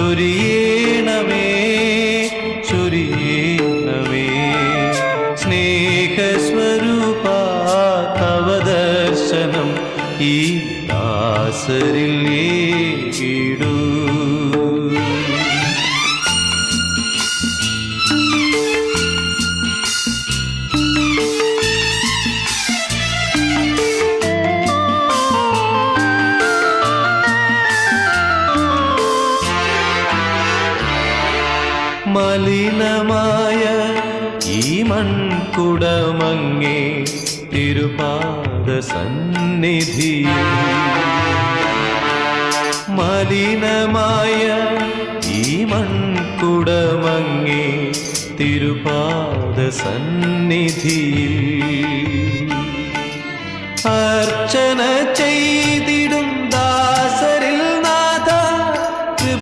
ചൊരിയേണമേ ചൊരിയേണമേ സ്നേഹസ്വരൂപ തവ ദർശനം ഈ ദാസരിൽ ഏകിടൂ. മലിനമായ ഈ മൺകുടമങ്ങേ തിരുപാദ സന്നിധി. മലിനമായ ഈ മൺകുടമങ്ങേ തിരുപാദ സന്നിധിയിൽ അർച്ചന ചെയ്തി